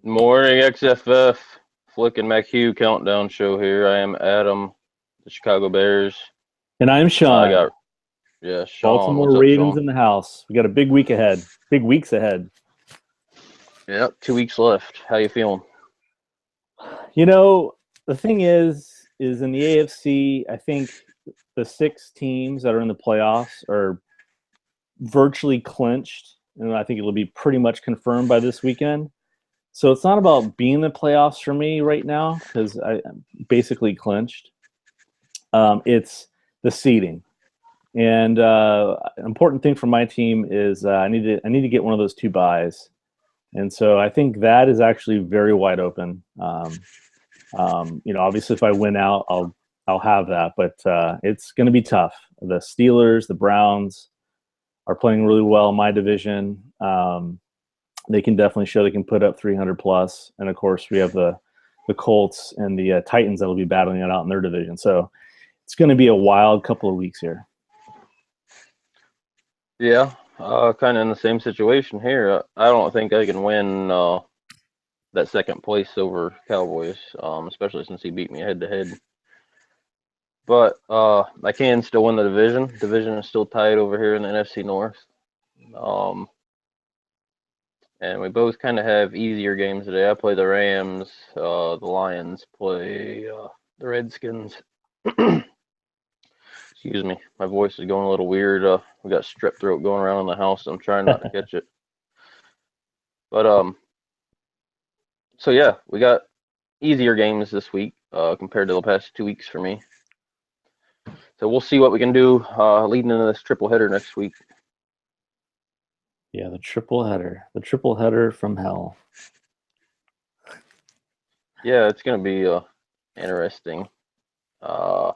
Morning, XFF. Flick and MacHugh countdown show here. I am Adam, the Chicago Bears. And I'm I Sean. got, yeah, Sean. Baltimore What's up, Ravens Sean? in the house. We got a big week ahead. Big weeks ahead. Yep, 2 weeks left. How you feeling? You know, the thing is in the AFC, I think the six teams that are in the playoffs are virtually clinched. And I think it'll be pretty much confirmed by this weekend. So it's not about being in the playoffs for me right now because I'm basically clinched. It's the seeding. And an important thing for my team is I need to get one of those two buys. And so I think that is actually very wide open. Obviously, if I win out, I'll have that, but it's going to be tough. The Steelers, the Browns are playing really well in my division. They can definitely show they can put up 300 plus, and of course, we have the Colts and the Titans that will be battling it out in their division. So it's going to be a wild couple of weeks here. Yeah, kind of in the same situation here. I don't think I can win that second place over Cowboys, especially since he beat me head to head. But I can still win the division. Division is still tied over here in the NFC North. Um, and we both kind of have easier games today. I play the Rams. The Lions play the Redskins. Excuse me, my voice is going a little weird. We got strep throat going around in the house. I'm trying not to catch it. But so yeah, we got easier games this week compared to the past 2 weeks for me. So we'll see what we can do leading into this triple header next week. Yeah, the triple header from hell. Yeah, it's gonna be interesting. Uh,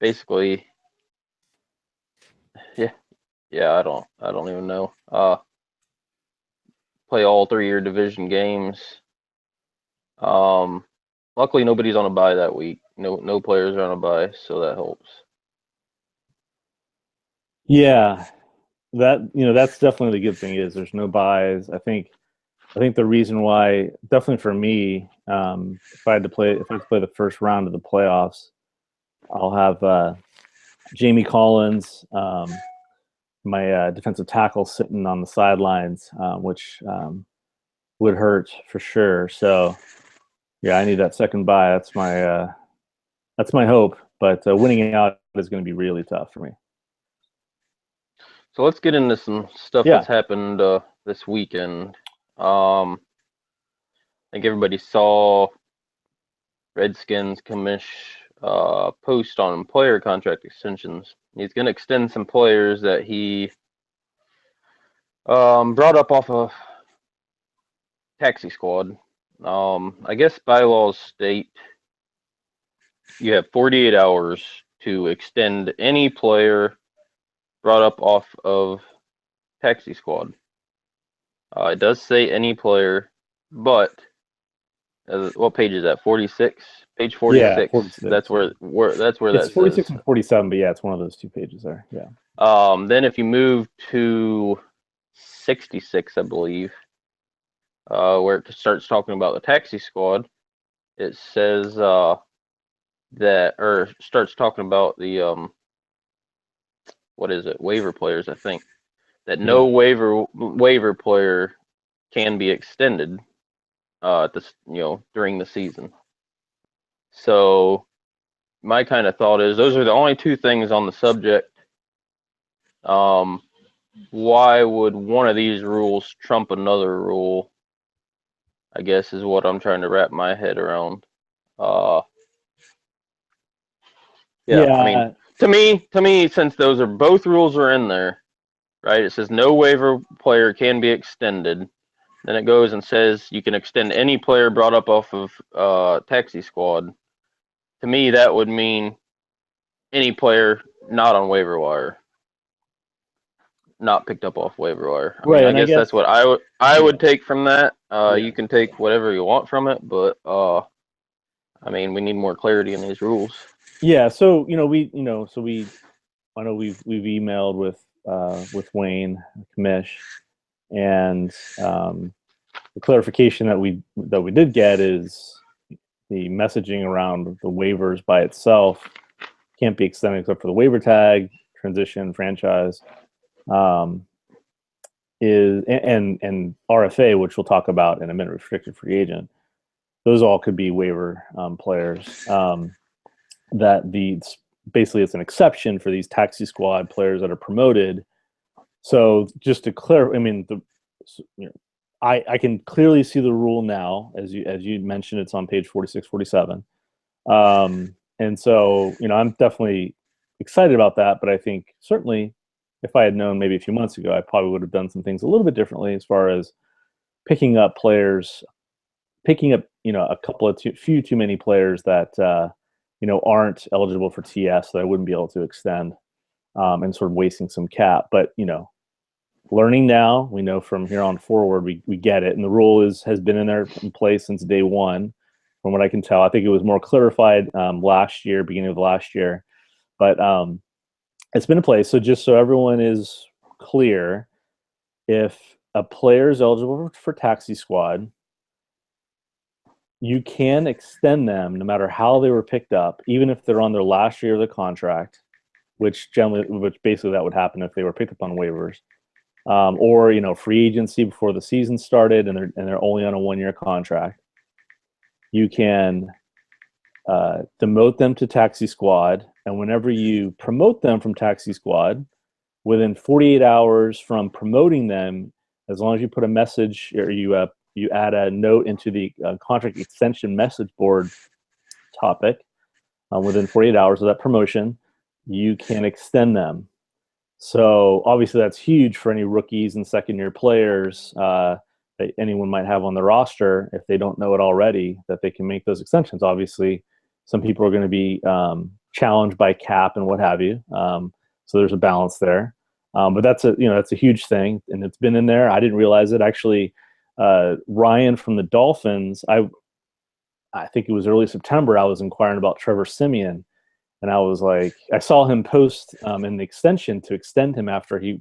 Basically, yeah, yeah. I don't even know. Play all 3 year division games. Um, Luckily nobody's on a bye that week. No players are on a bye, so that helps. Yeah, that's definitely the good thing is there's no buys. I think the reason why definitely for me, if I had to play the first round of the playoffs, I'll have Jamie Collins, my defensive tackle, sitting on the sidelines, which would hurt for sure. So yeah, I need that second buy. That's my hope. But winning out is going to be really tough for me. So let's get into some stuff Yeah, that's happened this weekend. I think everybody saw Redskins commish post on player contract extensions. He's going to extend some players that he brought up off of taxi squad. I guess bylaws state you have 48 hours to extend any player brought up off of taxi squad. It does say any player, but what page is that? 46. Page yeah, 46. 46. Yeah. That's where It's that 46 says. and 47, but yeah, it's one of those two pages there. Yeah. Then if you move to 66, I believe, where it starts talking about the taxi squad, it says or starts talking about the what is it, waiver players, I think, that no Yeah. waiver player can be extended during the season. So my kind of thought is those are the only two things on the subject. Um, why would one of these rules trump another rule? I guess is what I'm trying to wrap my head around. Uh, yeah, I mean, Yeah. to me, since those are both rules are in there, right? It says no waiver player can be extended. Then it goes and says you can extend any player brought up off of taxi squad. To me, that would mean any player not on waiver wire, not picked up off waiver wire. I mean, Right. I And I guess that's guess, what I would yeah. take from that. Yeah. You can take whatever you want from it, but I mean, we need more clarity in these rules. Yeah. So, I know we've emailed with Wayne Commish, and the clarification that we did get is the messaging around the waivers by itself can't be extended except for the waiver tag, transition, franchise, is and RFA, which we'll talk about in a minute, restricted free agent. Those all could be waiver players. That basically it's an exception for these taxi squad players that are promoted. So just to clarify, I mean, I can clearly see the rule now, as you mentioned, it's on page 46, 47. And so, I'm definitely excited about that, but I think certainly if I had known maybe a few months ago, I probably would have done some things a little bit differently as far as picking up players, a couple of few too many players that, aren't eligible for TS that I wouldn't be able to extend, and sort of wasting some cap. But, learning now, we know from here on forward, we get it. And the rule has been in place since day one, from what I can tell. I think it was more clarified beginning of last year. But it's been in place. So just so everyone is clear, if a player is eligible for taxi squad, you can extend them no matter how they were picked up, even if they're on their last year of the contract, which basically that would happen if they were picked up on waivers. Or free agency before the season started and they're only on a 1-year contract. You can demote them to taxi squad, and whenever you promote them from taxi squad, within 48 hours from promoting them, as long as you put a message or you add a note into the contract extension message board topic, within 48 hours of that promotion, you can extend them. So obviously that's huge for any rookies and second-year players that anyone might have on the roster, if they don't know it already, that they can make those extensions. Obviously, some people are going to be challenged by cap and what have you. So there's a balance there. But that's a huge thing, and it's been in there. I didn't realize it. Actually, Ryan from the Dolphins, I think it was early September, I was inquiring about Trevor Siemian. And I was like, I saw him post in the extension to extend him after he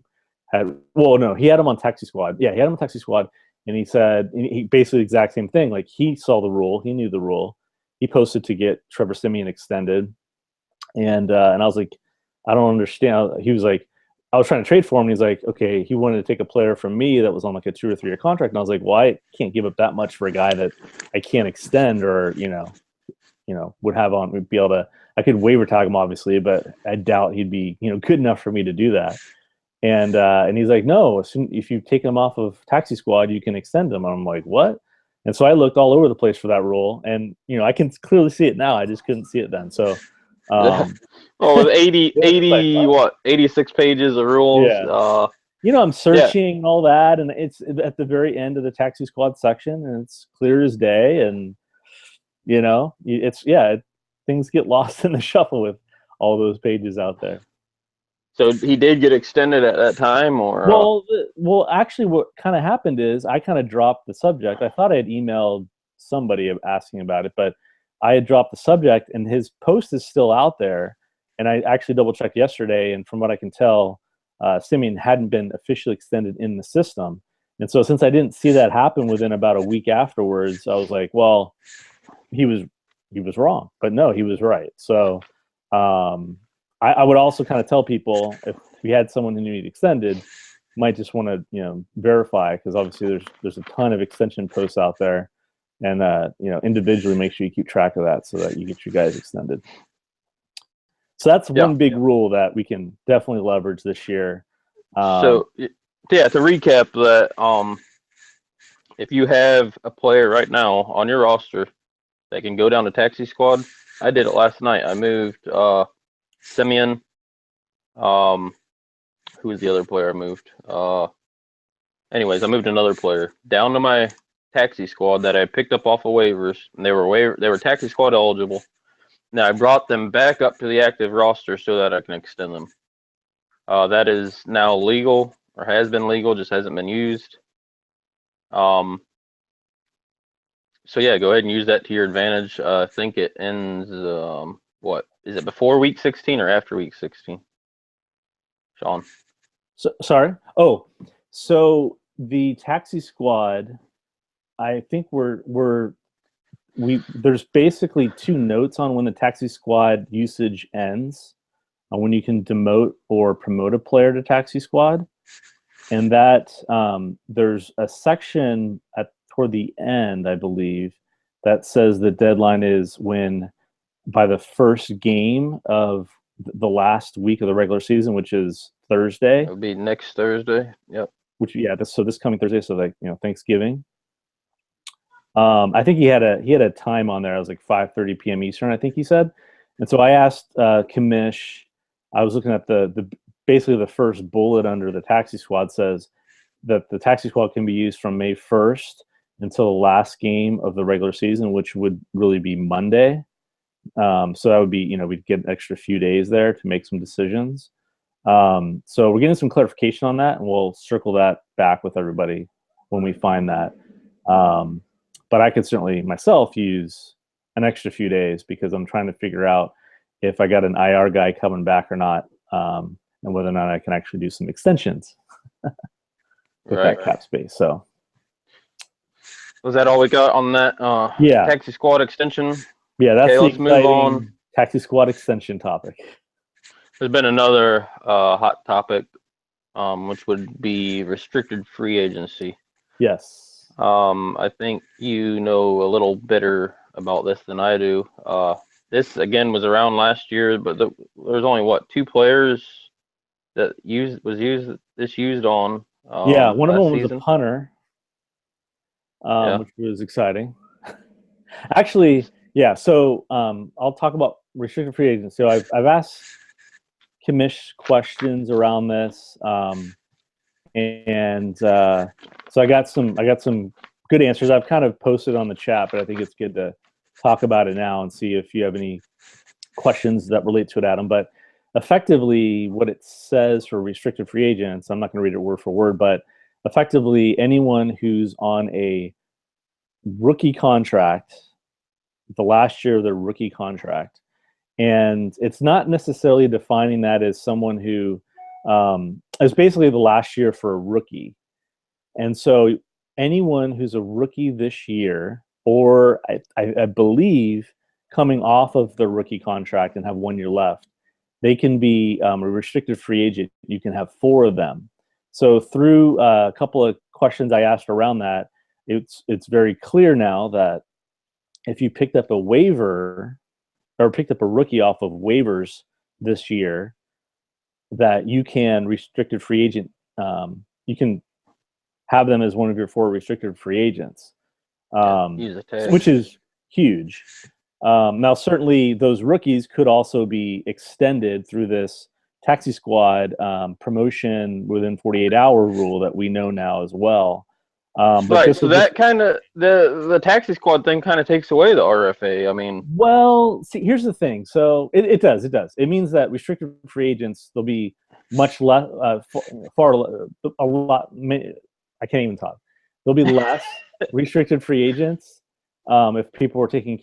had him on taxi squad. Yeah, he had him on taxi squad. And he said, he basically the exact same thing. Like, he saw the rule. He knew the rule. He posted to get Trevor Siemian extended. And I was like, I don't understand. He was like, I was trying to trade for him. And he's like, okay, he wanted to take a player from me that was on like a 2 or 3 year contract. And I was like, well, I can't give up that much for a guy that I can't extend or, would have on, would be able to, I could waiver tag him obviously, but I doubt he'd be, good enough for me to do that. And he's like, no, if you take him off of taxi squad, you can extend him. And I'm like, what? And so I looked all over the place for that rule, and I can clearly see it now. I just couldn't see it then. So, with 86 pages of rules. Yeah. I'm searching all that, and it's at the very end of the taxi squad section, and it's clear as day. And things get lost in the shuffle with all those pages out there. So he did get extended at that time, or well, actually, what kind of happened is I kind of dropped the subject. I thought I had emailed somebody asking about it, but I had dropped the subject, and his post is still out there. And I actually double checked yesterday, and from what I can tell, Siemian hadn't been officially extended in the system. And so since I didn't see that happen within about a week afterwards, I was like, well, he was wrong, but no, he was right. So I would also kind of tell people, if we had someone who needed extended, might just want to verify, because obviously there's a ton of extension posts out there, and individually make sure you keep track of that so that you get your guys extended. So that's one big rule that we can definitely leverage this year. To recap that, if you have a player right now on your roster that can go down to taxi squad, I did it last night. I moved Siemian. Who was the other player I moved? Anyways, I moved another player down to my taxi squad that I picked up off of waivers, and they were taxi squad eligible. Now I brought them back up to the active roster so that I can extend them. That is now legal, or has been legal, just hasn't been used. So yeah, go ahead and use that to your advantage. I think it ends. What is it, before week 16 or after week 16? Sean. Sorry. Oh, so the taxi squad I think there's basically two notes on when the taxi squad usage ends, on when you can demote or promote a player to taxi squad, and that there's a section toward the end, I believe, that says the deadline is when by the first game of the last week of the regular season, which is Thursday. It'll be next Thursday. Yep. Which this coming Thursday, so like Thanksgiving. I think he had a time on there. It was like 5:30 p.m. Eastern, I think he said. And so I asked Kamish. I was looking at the basically the first bullet under the taxi squad says that the taxi squad can be used from May 1st until the last game of the regular season, which would really be Monday. So that would be, we'd get an extra few days there to make some decisions. So we're getting some clarification on that, and we'll circle that back with everybody when we find that. But I could certainly myself use an extra few days because I'm trying to figure out if I got an IR guy coming back or not, and whether or not I can actually do some extensions with that cap space. So was that all we got on that taxi squad extension? Yeah, that's let's move on. Taxi squad extension topic. There's been another hot topic, which would be restricted free agency. Yes. I think you know a little better about this than I do. This again was around last year, but there's only two players that was used on. One of them was season. A punter, which was exciting. Actually, yeah. So I'll talk about restricted free agency. So I've asked Kamish questions around this, and so I got some good answers. I've kind of posted on the chat, but I think it's good to talk about it now and see if you have any questions that relate to it, Adam. But effectively, what it says for restricted free agents, I'm not going to read it word for word, but effectively anyone who's on a rookie contract, the last year of their rookie contract, and it's not necessarily defining that as someone who is basically the last year for a rookie. And so anyone who's a rookie this year, or I believe coming off of the rookie contract and have 1 year left, they can be a restricted free agent. You can have 4 of them. So through a couple of questions I asked around that, it's very clear now that if you picked up a waiver or picked up a rookie off of waivers this year, that you can restricted free agent. You can have them as one of your 4 restricted free agents, which is huge. Now, certainly those rookies could also be extended through this taxi squad promotion within 48-hour rule that we know now as well. Right, so that kind of the taxi squad thing kind of takes away the RFA. I mean, well, see, here's the thing. So it does. It means that restricted free agents, there'll be much less, a lot. I can't even talk. There'll be less restricted free agents if people were taking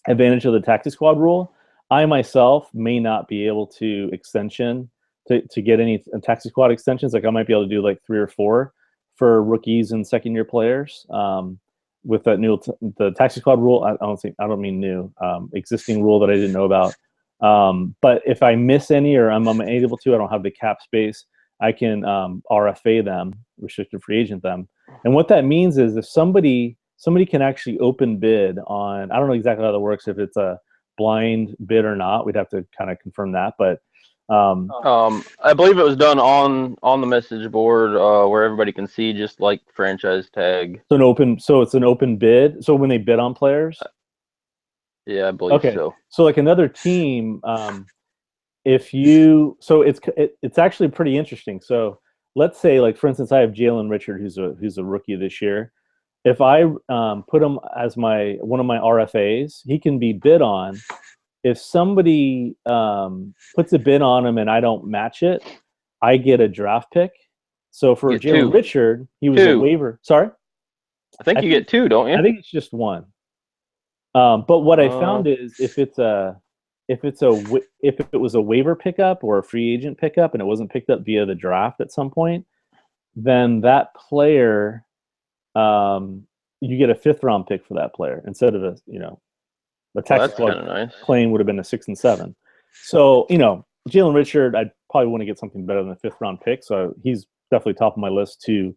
advantage of the taxi squad rule. I myself may not be able to get any taxi squad extensions. Like I might be able to do like 3 or 4 for rookies and second year players with that new the taxi squad rule. I don't mean new, existing rule that I didn't know about. But if I miss any or I'm unable to, I don't have the cap space, I can RFA them, restricted free agent them. And what that means is if somebody can actually open bid on, I don't know exactly how that works, if it's a blind bid or not. We'd have to kind of confirm that, but I believe it was done on the message board where everybody can see, just like franchise tag. So it's an open bid. So when they bid on players, yeah, I believe so. So like another team, it's actually pretty interesting. So let's say, like for instance, I have Jalen Richard, who's a rookie this year. If I put him as one of my RFAs, he can be bid on. If somebody puts a bid on him and I don't match it, I get a draft pick. So for Jalen Richard, he was a waiver. Sorry? I think you get 2, don't you? I think it's just 1. But what I found is if it was a waiver pickup or a free agent pickup and it wasn't picked up via the draft at some point, then that player you get a 5th round pick for that player instead of the Well, taxi that's kind squad of nice. claim would have been a 6 and 7. So Jalen Richard, I'd probably want to get something better than a 5th round pick. So he's definitely top of my list to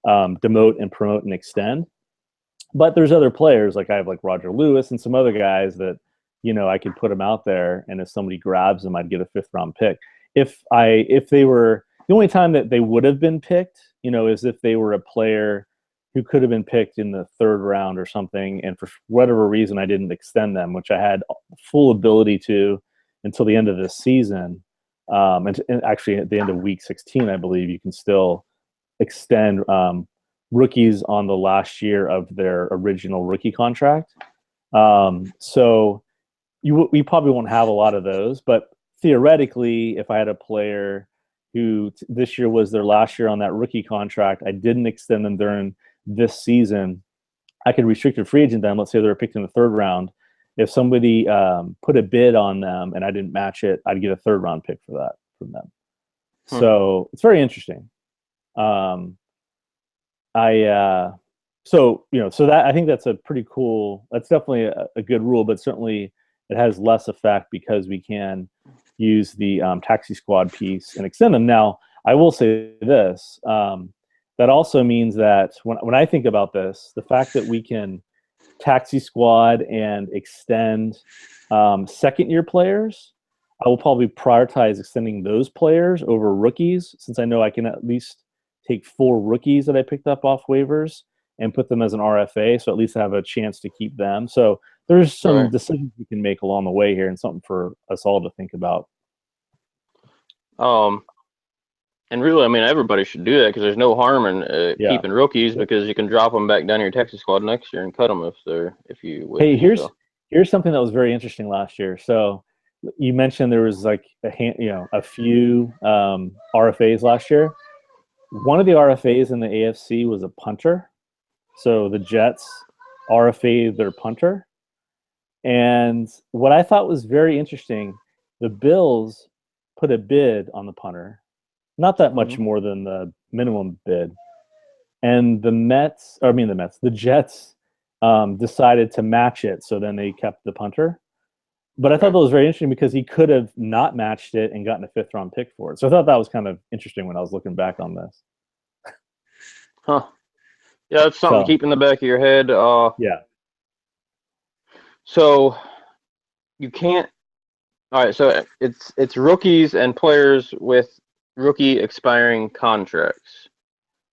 demote and promote and extend. But there's other players like I have like Roger Lewis and some other guys that I could put them out there, and if somebody grabs them, I'd get a 5th round pick. If they were the only time that they would have been picked, is if they were a player who could have been picked in the 3rd round or something, and for whatever reason I didn't extend them, which I had full ability to until the end of this season. And actually at the end of week 16, I believe you can still extend rookies on the last year of their original rookie contract. So we probably won't have a lot of those, but theoretically, if I had a player who this year was their last year on that rookie contract, I didn't extend them during this season, I could restricted free agent them. Let's say they were picked in the 3rd round. If somebody put a bid on them and I didn't match it, I'd get a 3rd round pick for that from them. So it's very interesting. So that I think that's a pretty cool. That's definitely a good rule, but certainly it has less effect because we can use the taxi squad piece and extend them. Now, I will say this: that also means that when I think about this, the fact that we can taxi squad and extend 2nd-year players, I will probably prioritize extending those players over rookies, since I know I can at least take 4 rookies that I picked up off waivers and put them as an RFA, so at least I have a chance to keep them. So there's some decisions we can make along the way here, and something for us all to think about. And really, I mean, everybody should do that because there's no harm in keeping rookies, because you can drop them back down your Texas squad next year and cut them if you wish. Hey, here's something that was very interesting last year. So you mentioned there was like a few RFAs last year. One of the RFAs in the AFC was a punter. So the Jets RFA'd their punter. And what I thought was very interesting, the Bills put a bid on the punter, not that much more than the minimum bid. And the Jets decided to match it. So then they kept the punter. But I thought that was very interesting because he could have not matched it and gotten a 5th-round pick for it. So I thought that was kind of interesting when I was looking back on this. Huh. Yeah, it's something to keep in the back of your head. Yeah. So you can't. All right. So it's rookies and players with rookie expiring contracts.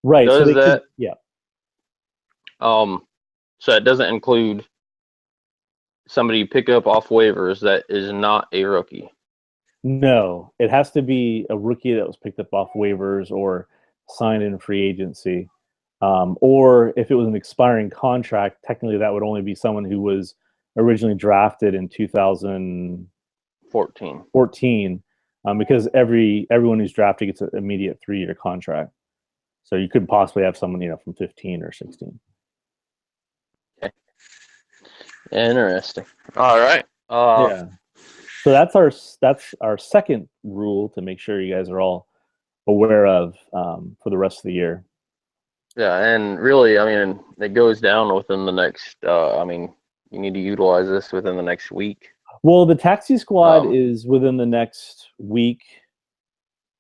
Right. Does so that? Yeah. So it doesn't include somebody you pick up off waivers that is not a rookie. No, it has to be a rookie that was picked up off waivers or signed in free agency. Or if it was an expiring contract, technically that would only be someone who was originally drafted in 2014, because everyone who's drafted gets an immediate 3-year contract. So you couldn't possibly have someone from 15 or 16. Okay. Interesting. All right. Yeah. So that's our second rule to make sure you guys are all aware of for the rest of the year. Yeah, and really, I mean, it goes down within the next. You need to utilize this within the next week. Well, the taxi squad is within the next week.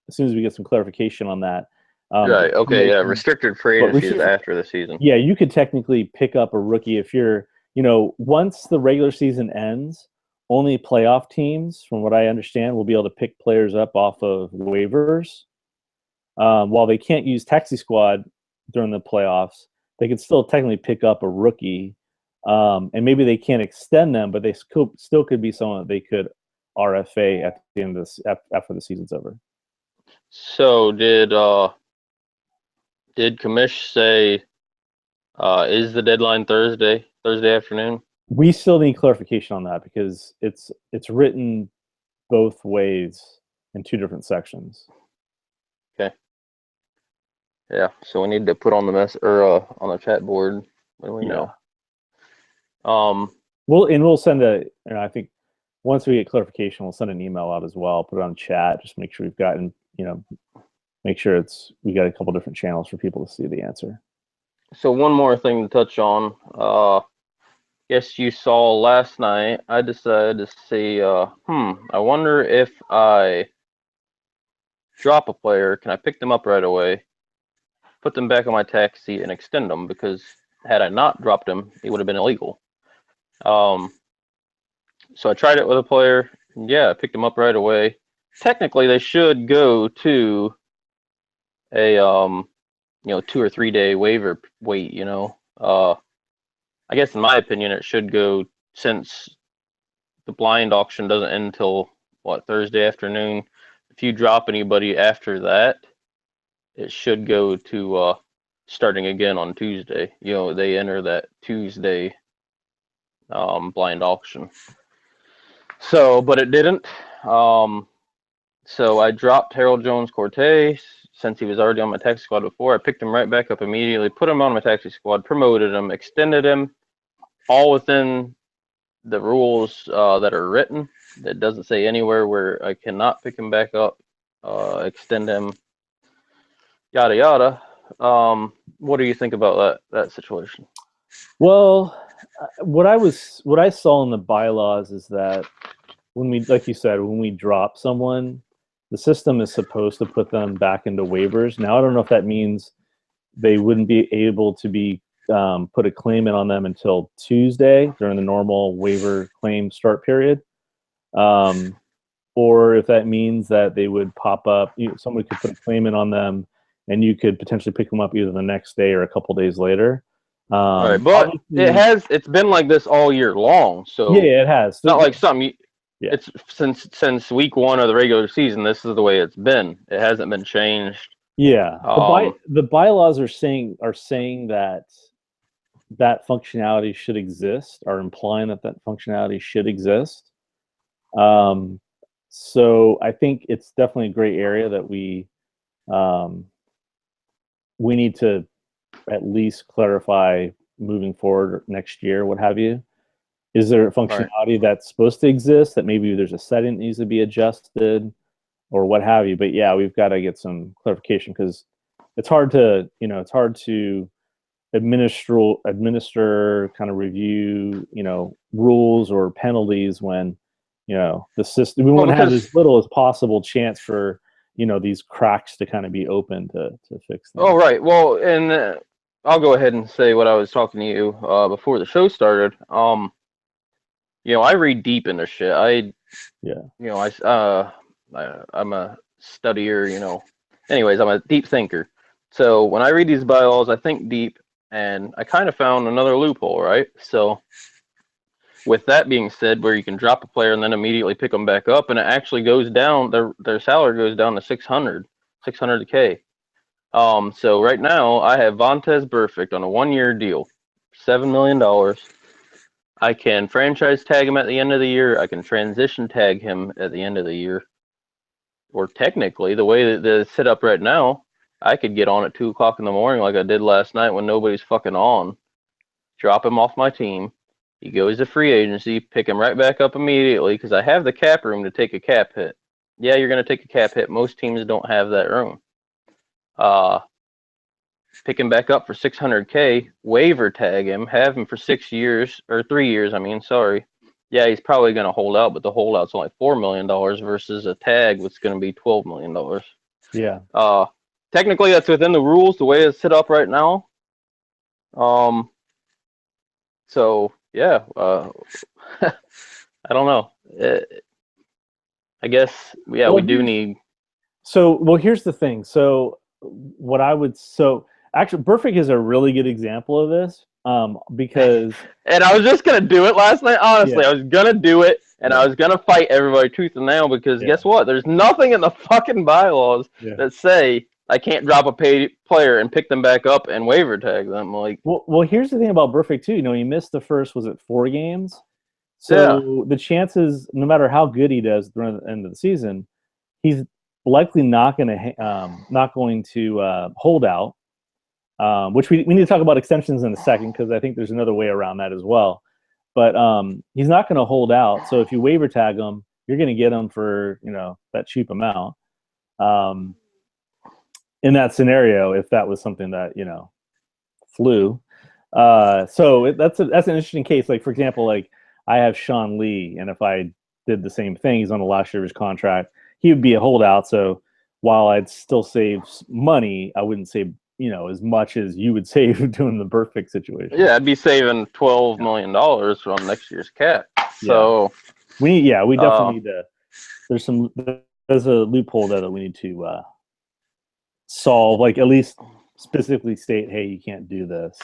As soon as we get some clarification on that. Right. Okay. Yeah. Restricted free agency is after the season. Yeah, you could technically pick up a rookie if you're. Once the regular season ends, only playoff teams, from what I understand, will be able to pick players up off of waivers. While they can't use taxi squad during the playoffs, they could still technically pick up a rookie, and maybe they can't extend them, but they still could be someone that they could RFA at the end of this after the season's over. So did Commish say is the deadline Thursday afternoon? We still need clarification on that because it's written both ways in 2 different sections. Okay. Yeah, so we need to put on the on the chat board when we know. We'll send I think once we get clarification, we'll send an email out as well. Put it on chat, just make sure we've gotten, make sure we got a couple different channels for people to see the answer. So one more thing to touch on. Guess you saw last night. I decided to see. I wonder if I drop a player, can I pick them up right away, put them back on my tax seat, and extend them? Because had I not dropped them, it would have been illegal. Um, so I tried it with a player. Yeah, I picked them up right away. Technically, they should go to a 2 or 3 day waiver wait. I guess in my opinion, it should go since the blind auction doesn't end until what, Thursday afternoon. If you drop anybody after that, it should go to starting again on Tuesday. They enter that Tuesday blind auction. So, but it didn't. So I dropped Harold Jones Cortez since he was already on my taxi squad before. I picked him right back up immediately, put him on my taxi squad, promoted him, extended him, all within the rules that are written. That doesn't say anywhere where I cannot pick him back up, extend him, yada yada. What do you think about that situation? Well, what I saw in the bylaws is that when we, like you said, when we drop someone, the system is supposed to put them back into waivers. Now, I don't know if that means they wouldn't be able to be put a claim in on them until Tuesday during the normal waiver claim start period, um, or if that means that they would pop up. Somebody could put a claim in on them, and you could potentially pick them up either the next day or a couple days later. Right, but Obviously, it's been like this all year long, so yeah, it has. it's not like something. Yeah. It's since week one of the regular season. This is the way it's been. It hasn't been changed. Yeah, Um, the bylaws are saying that that functionality should exist, are implying that that functionality should exist. Um, so I think it's definitely a gray area that um, we need to at least clarify moving forward next year, what have you. Is there a right. functionality that's supposed to exist that maybe there's a setting that needs to be adjusted or what have you? But yeah, we've got to get some clarification because it's hard to administer kind of review rules or penalties when the system, we Well, want to have because as little as possible chance for these cracks to kind of be open to fix things. oh right. Well, and I'll go ahead and say what I was talking to you before the show started. I read deep into shit. Yeah. You know, I'm a studier. Anyways, I'm a deep thinker. So when I read these bylaws, I think deep, and I kind of found another loophole, right? So with that being said, where you can drop a player and then immediately pick them back up, and it actually goes down, their salary goes down to 600K. So right now I have Vontez Burfict on a 1 year deal, $7 million. I can franchise tag him at the end of the year. I can transition tag him at the end of the year. Or technically, the way that it's set up right now, I could get on at 2 o'clock in the morning like I did last night when nobody's fucking on. Drop him off my team. He goes to free agency, pick him right back up immediately because I have the cap room to take a cap hit. Yeah, you're going to take a cap hit. Most teams don't have that room. Uh, Pick him back up for 600K, waiver tag him, have him for 6 years, or 3 years, I mean, sorry. Yeah, he's probably going to hold out, but the holdout's only $4 million versus a tag that's going to be $12 million. Yeah. Technically, that's within the rules, the way it's set up right now. So, yeah, I don't know. I guess, yeah, Well, we do need. here's the thing. Actually, Burfict is a really good example of this, because And I was just gonna do it last night. yeah, Honestly, I was gonna do it, and I yeah, was gonna fight everybody tooth and nail because yeah, guess what? There's nothing in the fucking bylaws yeah. that say I can't drop a paid player and pick them back up and waiver tag them. Like, Here's the thing about Burfict too. He missed the first, was it 4 games? yeah, So the chances, no matter how good he does at the end of the season, he's likely not going to hold out. Which we need to talk about extensions in a second because I think there's another way around that as well. But he's not going to hold out. So if you waiver tag him, you're going to get him for that cheap amount. In that scenario, if that was something that flu. That's an interesting case. Like, for example, like I have Sean Lee, and if I did the same thing, he's on the last year of his contract, he would be a holdout. So while I'd still save money, I wouldn't save as much as you would save doing the birth pick situation. Yeah, I'd be saving $12 million from next year's cap. So we definitely need to. There's a loophole there that we need to solve. Like at least specifically state, hey, you can't do this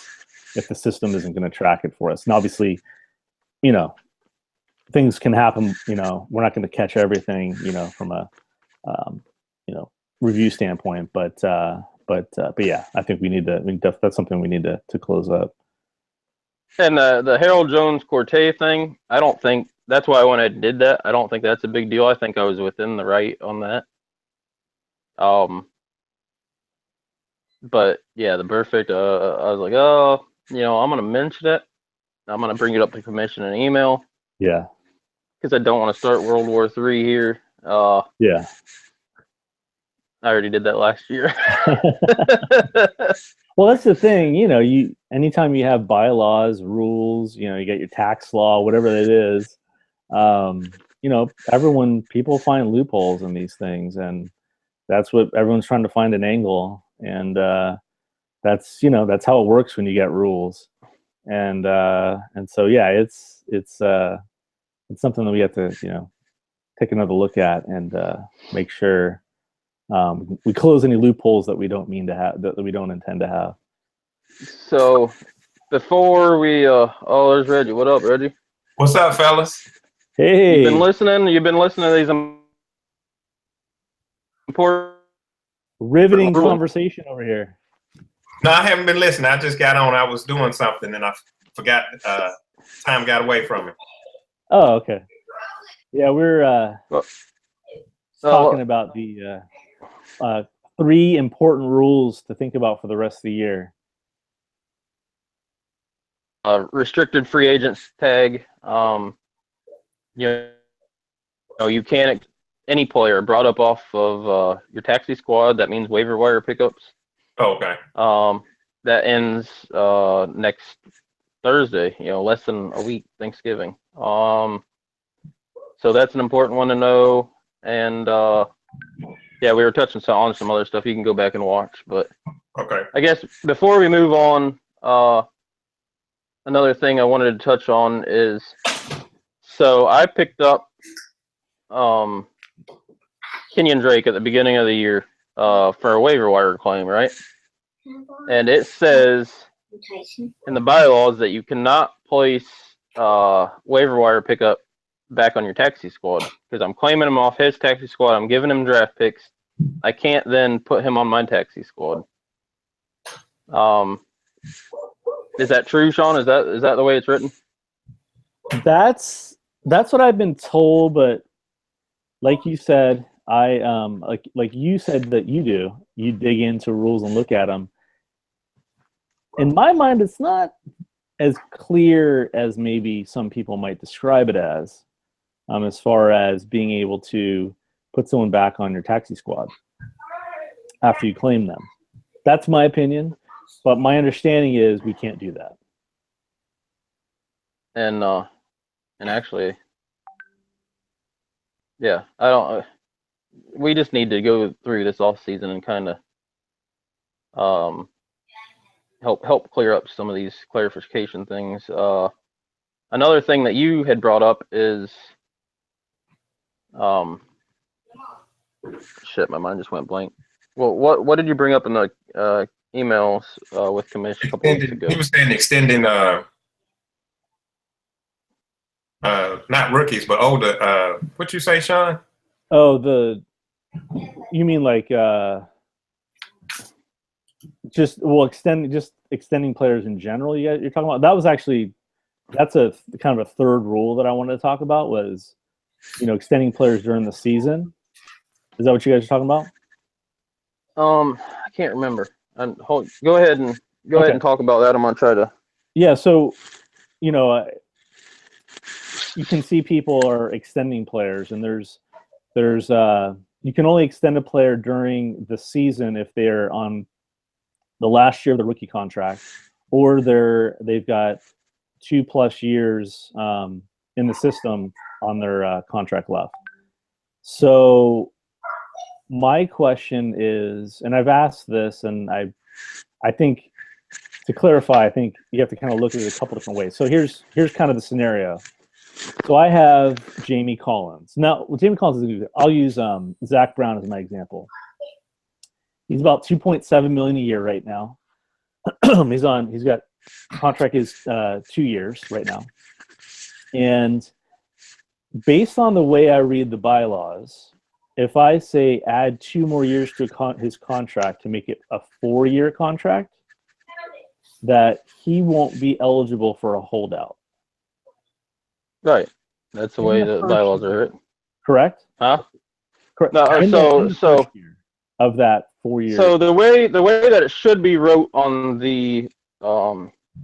if the system isn't going to track it for us. And obviously, things can happen. We're not going to catch everything. From a review standpoint, but yeah, I think we need to. That's something we need to close up. And the Harold Jones Corte thing, I don't think that's why when I did that, I don't think that's a big deal. I think I was within the right on that. But yeah, the perfect. I was like, oh, I'm gonna mention it. I'm gonna bring it up to commission in email. Yeah. Because I don't want to start World War III here. Yeah. I already did that last year. Well, that's the thing. Anytime you have bylaws, rules, you get your tax law, whatever it is. People find loopholes in these things, and that's what everyone's trying to find an angle. And that's how it works when you get rules. And so yeah, it's something that we have to take another look at and make sure we close any loopholes that we don't mean to have, that we don't intend to have. So before we there's Reggie. What up, Reggie? What's up, fellas? Hey, You've been listening to these important riveting conversation over here. No, I haven't been listening. I just got on. I was doing something and I forgot. Time got away from me. Oh, okay. Yeah, we're talking about the 3 important rules to think about for the rest of the year. Restricted free agents tag. You can't any player brought up off of your taxi squad. That means waiver wire pickups. Oh, okay. That ends next Thursday. Less than a week, Thanksgiving. So that's an important one to know. And yeah, we were touching on some other stuff. You can go back and watch. But okay. I guess before we move on, another thing I wanted to touch on is, so I picked up Kenyon Drake at the beginning of the year for a waiver wire claim, right? And it says in the bylaws that you cannot place waiver wire pickup back on your taxi squad because I'm claiming him off his taxi squad. I'm giving him draft picks. I can't then put him on my taxi squad. Is that true, Sean? Is that the way it's written? That's what I've been told, but like you said, I like you said that you dig into rules and look at them. In my mind, it's not as clear as maybe some people might describe it as far as being able to put someone back on your taxi squad after you claim them. That's my opinion, but my understanding is we can't do that. And actually, yeah, I don't. We just need to go through this off season and kind of help clear up some of these clarification things. Another thing that you had brought up is shit, my mind just went blank. Well, what did you bring up in the emails with commission a couple weeks ago? He was saying extending not rookies but older. What you say, Sean? Oh, you mean like extending players in general? You're talking about that was actually that's a kind of a third rule that I wanted to talk about was extending players during the season. Is that what you guys are talking about? I can't remember. Go ahead and talk about that. I'm gonna try to. Yeah, so you can see people are extending players, and there's you can only extend a player during the season if they're on the last year of the rookie contract or they've got 2+ years in the system on their contract left. So my question is, and I've asked this, and I think to clarify, I think you have to kind of look at it a couple different ways. So here's kind of the scenario. So I have Jamie Collins. Now, Jamie Collins is good. I'll use Zach Brown as my example. He's about $2.7 million a year right now. He's got contract is 2 years right now, and based on the way I read the bylaws, if I say add 2 more years to his contract to make it a 4-year contract, that he won't be eligible for a holdout. Right. That's the way the bylaws are written. Correct? Huh? Correct. No, in the first year of that 4 years. So the way that it should be wrote on the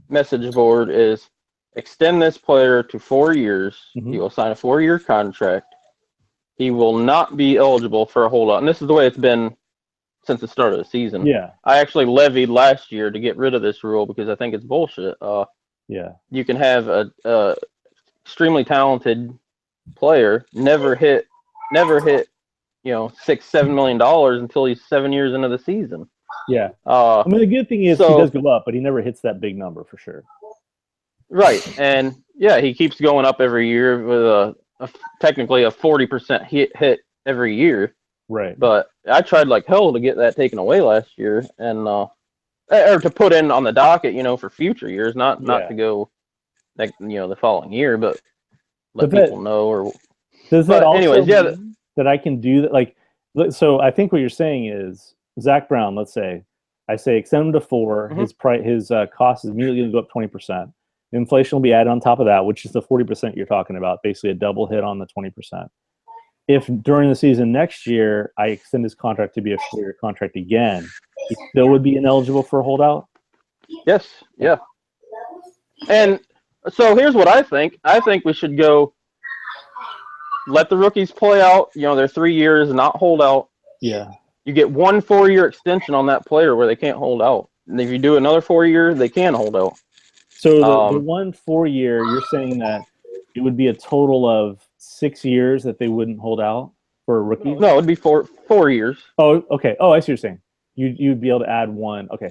message board is extend this player to 4 years. Mm-hmm. He will sign a 4-year contract. He will not be eligible for a holdout. And this is the way it's been since the start of the season. Yeah. I actually levied last year to get rid of this rule because I think it's bullshit. Yeah. You can have a extremely talented player never hit $6-7 million until he's 7 years into the season. Yeah. I mean, the good thing is he does go up, but he never hits that big number for sure. Right. And yeah, he keeps going up every year with technically a 40% hit every year. Right. But I tried like hell to get that taken away last year, and or to put in on the docket, for future years, not to go the following year, but let people know. Or does that also anyways, mean that I can do that? Like, so I think what you're saying is Zach Brown. Let's say I say extend him to 4. Mm-hmm. His cost is immediately going to go up 20%. Inflation will be added on top of that, which is the 40% you're talking about, basically a double hit on the 20%. If during the season next year I extend his contract to be a 4-year contract again, he still would be ineligible for a holdout? Yes. Yeah. And so here's what I think. I think we should go let the rookies play out, their 3 years, not hold out. Yeah. You get 1 4-year extension on that player where they can't hold out. And if you do another 4 years, they can hold out. So the 1 4-year, you're saying that it would be a total of 6 years that they wouldn't hold out for a rookie? No, it'd be 4 years. Oh, okay. Oh, I see what you're saying. You'd be able to add 1. Okay.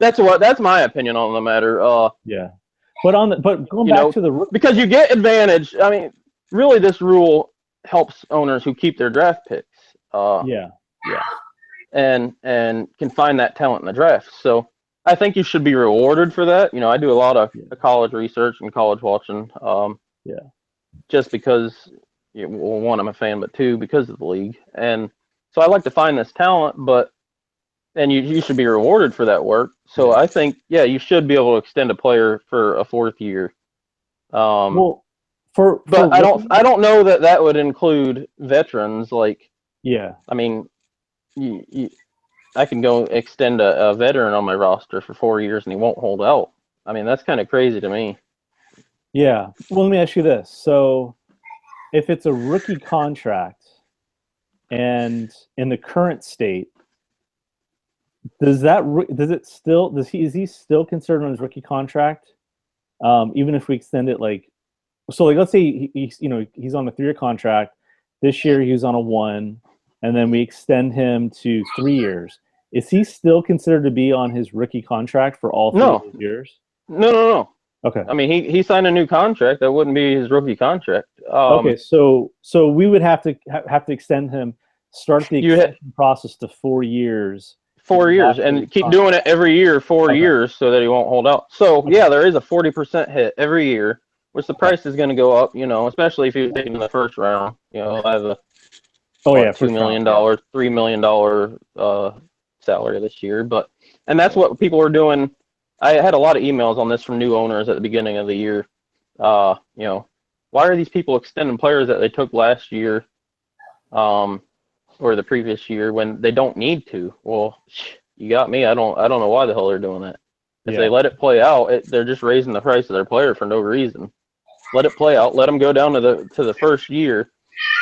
That's my opinion on the matter. Yeah. But going back to the rookie, because you get advantage. I mean, really, this rule helps owners who keep their draft picks. Yeah. And can find that talent in the draft. So I think you should be rewarded for that. I do a lot of college research and college watching. Just because, well, 1, I'm a fan, but 2, because of the league. And so I like to find this talent, and you should be rewarded for that work. So I think, you should be able to extend a player for a 4th year. I don't know that would include veterans. Like, I mean, I can go extend a veteran on my roster for 4 years and he won't hold out. I mean, that's kind of crazy to me. Yeah. Well, let me ask you this. So if it's a rookie contract and in the current state, is he still considered on his rookie contract? Even if we extend it let's say he's on a 3-year contract. This year he was on a 1, and then we extend him to 3 years. Is he still considered to be on his rookie contract for all 3 of those years? No. Okay. I mean, he signed a new contract. That wouldn't be his rookie contract. Okay, so we would have to extend him, start the extension process to 4 years. 4 years, and keep doing it every year, 4 years, so that he won't hold out. So there is a 40% hit every year, which the price is going to go up. Especially if you're taking in the first round. I have a $2 million, $3 million salary this year, and that's what people are doing. I had a lot of emails on this from new owners at the beginning of the year. Why are these people extending players that they took last year, or the previous year when they don't need to? Well, you got me. I don't know why the hell they're doing that. If they let it play out, they're just raising the price of their player for no reason. Let it play out. Let them go down to the first year.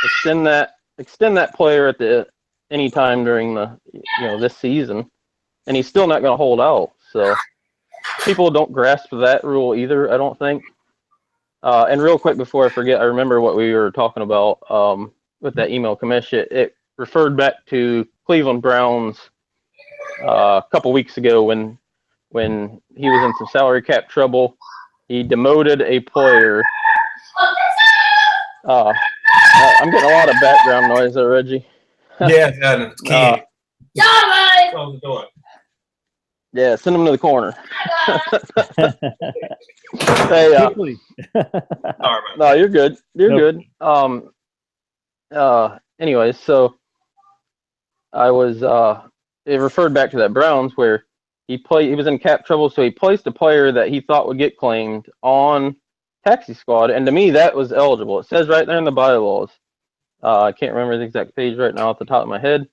Extend that player at any time during the this season, and he's still not going to hold out. So people don't grasp that rule either, I don't think. And real quick before I forget, I remember what we were talking about with that email commission. It referred back to Cleveland Browns a couple weeks ago when he was in some salary cap trouble. He demoted a player. I'm getting a lot of background noise there, Reggie. Yeah, kid. Close the door. Yeah, send him to the corner. Hey, Quickly. no, you're good. You're good. Anyways, so I was it referred back to that Browns where he was in cap trouble, so he placed a player that he thought would get claimed on taxi squad, and to me that was eligible. It says right there in the bylaws. I can't remember the exact page right now off the top of my head.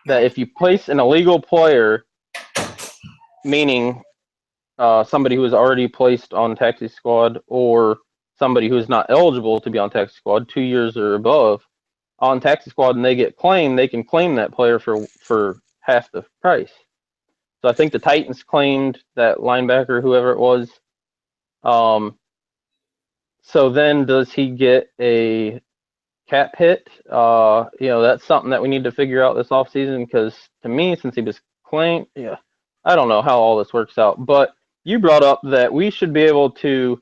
That if you place an illegal player, meaning somebody who is already placed on taxi squad or somebody who is not eligible to be on taxi squad, 2 years or above, on taxi squad, and they get claimed, they can claim that player for half the price. So I think the Titans claimed that linebacker, whoever it was. So then does he get a cap hit? That's something that we need to figure out this offseason because to me, since he was claimed, I don't know how all this works out. But you brought up that we should be able to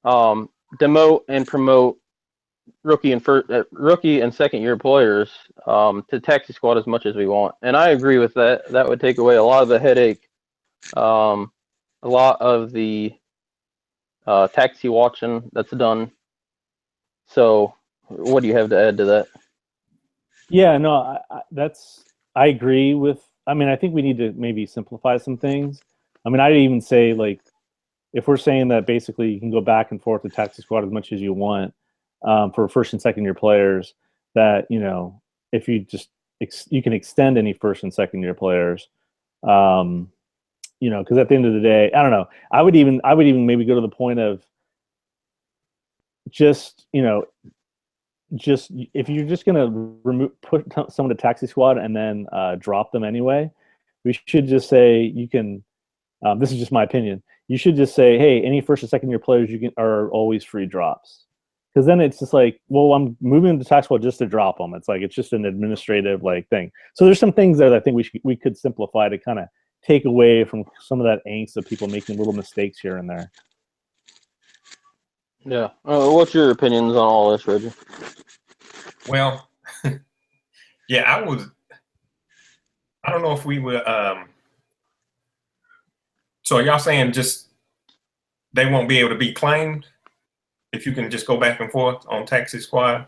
demote and promote rookie and second year players to taxi squad as much as we want, and I agree with that. That would take away a lot of the headache, a lot of the taxi watching that's done. So, what do you have to add to that? Yeah, no, I agree with. I mean, I think we need to maybe simplify some things. I mean, I'd even say like if we're saying that basically you can go back and forth to taxi squad as much as you want. For first and second year players, that if you just you can extend any first and second year players, because at the end of the day, I don't know. I would even maybe go to the point of just if you're just gonna put someone to taxi squad and then drop them anyway, we should just say you can. This is just my opinion. You should just say, hey, any first and second year players are always free drops. Because then it's just like, well, I'm moving to tax squad just to drop them. It's like it's just an administrative thing. So there's some things that I think we could simplify to kind of take away from some of that angst of people making little mistakes here and there. Yeah. What's your opinions on all this, Reggie? Well, yeah, I don't know if we would. So are y'all saying just they won't be able to be claimed if you can just go back and forth on taxi squad?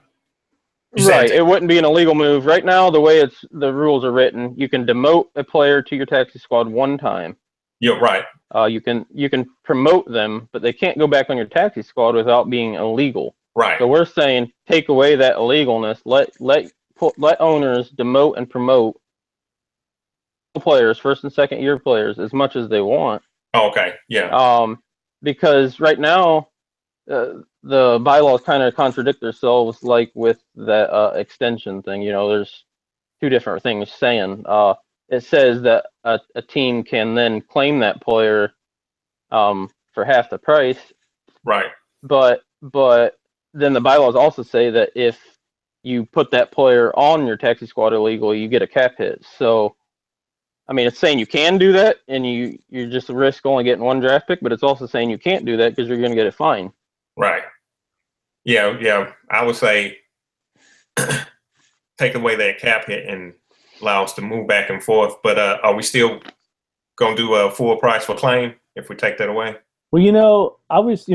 Right. It wouldn't be an illegal move. Right now, the way the rules are written, you can demote a player to your taxi squad one time. You're right. You can promote them, but they can't go back on your taxi squad without being illegal. Right. So we're saying take away that illegalness. Let owners demote and promote players, first and second year players, as much as they want. Oh, okay. Yeah. Because right now, the bylaws kind of contradict themselves, like with that extension thing. There's two different things saying. It says that a team can then claim that player for half the price. Right. But then the bylaws also say that if you put that player on your taxi squad illegally, you get a cap hit. So, I mean, it's saying you can do that, and you just risk only getting one draft pick, but it's also saying you can't do that because you're going to get a fine. Right. Yeah. I would say take away that cap hit and allow us to move back and forth. But are we still going to do a full price for claim if we take that away? Well, I was,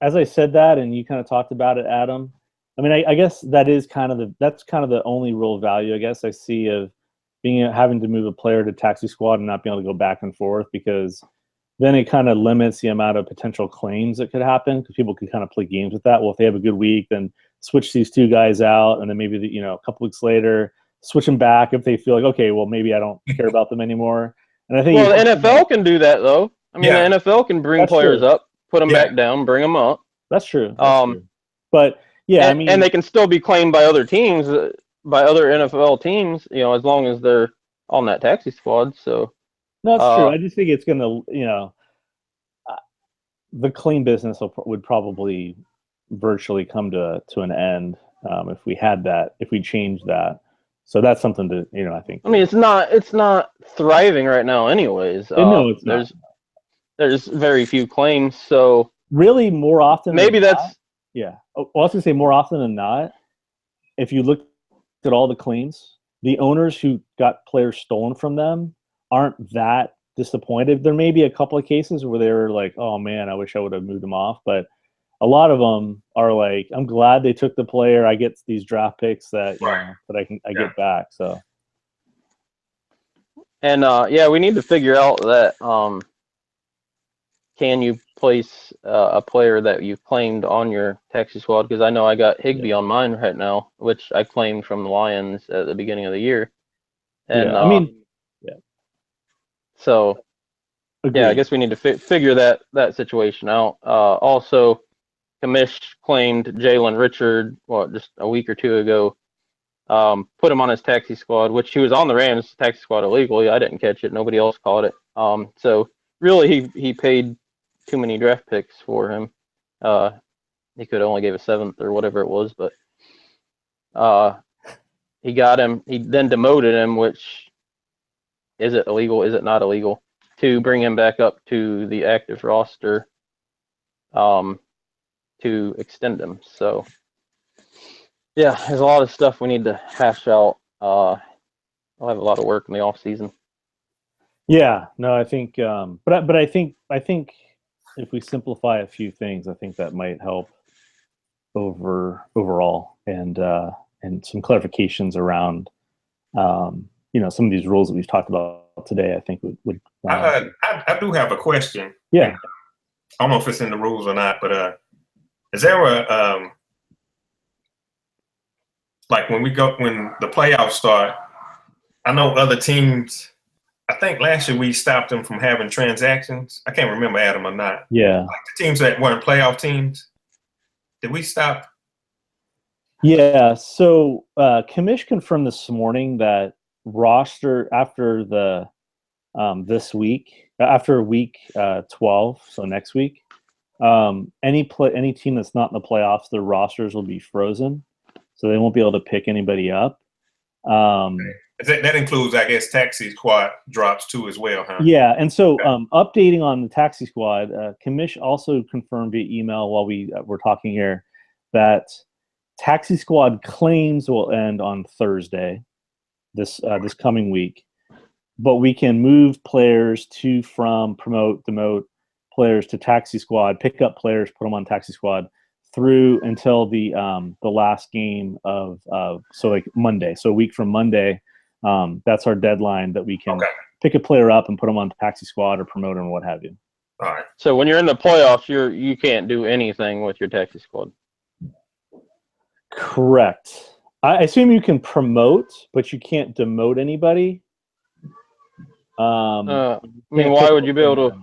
as I said that, and you kind of talked about it, Adam. I mean, I guess that's kind of the only real value I guess I see of having to move a player to taxi squad and not being able to go back and forth, because then it kind of limits the amount of potential claims that could happen, because people can kind of play games with that. Well, if they have a good week, then switch these two guys out, and then maybe a couple weeks later switch them back if they feel like, okay, well, maybe I don't care about them anymore. And I think the NFL can do that though. I mean, the NFL can bring players up, put them back down, bring them up. That's true. True. But yeah, and they can still be claimed by other teams, by other NFL teams, as long as they're on that taxi squad. So No, that's true. Uh, I just think it's going to, the clean business would probably virtually come to an end if we had that, if we changed that. So that's something to, I think. I mean, it's not thriving right now, anyways. No, it's not. There's very few claims, so Really, more often than maybe not, that's yeah. Well, I was going to say more often than not, if you look at all the claims, the owners who got players stolen from them aren't that disappointed. There may be a couple of cases where they were like, "Oh man, I wish I would have moved them off," but a lot of them are like, "I'm glad they took the player. I get these draft picks that Right. that I get back." So, and yeah, we need to figure out that can you place a player that you claimed on your taxi squad? Because I know I got Higby on mine right now, which I claimed from the Lions at the beginning of the year, and yeah. I mean, yeah. so Agreed. yeah, I guess we need to figure that situation out. Also, Kamish claimed Jalen Richard, just a week or two ago. Put him on his taxi squad, which he was on the Rams taxi squad illegally. I didn't catch it. Nobody else caught it. So really, he paid too many draft picks for him. He could only gave a seventh or whatever it was, but he got him. He then demoted him, which is it illegal? Is it not illegal to bring him back up to the active roster? To extend him. So yeah, there's a lot of stuff we need to hash out. I'll have a lot of work in the off season. Yeah, no, I think, but I think if we simplify a few things, I think that might help overall, and some clarifications around, some of these rules that we've talked about today. I think would. I do have a question. Yeah. I don't know if it's in the rules or not, but is there a like when the playoffs start? I know other teams. I think last year we stopped them from having transactions. I can't remember Adam or not. Yeah. Like the teams that weren't playoff teams, did we stop? Yeah. So Kamish confirmed this morning that roster after the this week, after week 12, so next week, any team that's not in the playoffs, their rosters will be frozen, so they won't be able to pick anybody up. That includes, I guess, taxi squad drops too as well, huh? Yeah, and so updating on the taxi squad, Kamish also confirmed via email while we were talking here that taxi squad claims will end on Thursday, this coming week, but we can move players from promote, demote players to taxi squad, pick up players, put them on taxi squad through until the last game of so like Monday, so a week from Monday. That's our deadline that we can pick a player up and put them on taxi squad or promote them or what have you. All right. So when you're in the playoffs, you can't do anything with your taxi squad. Correct. I assume you can promote, but you can't demote anybody. I mean, why would you be able to?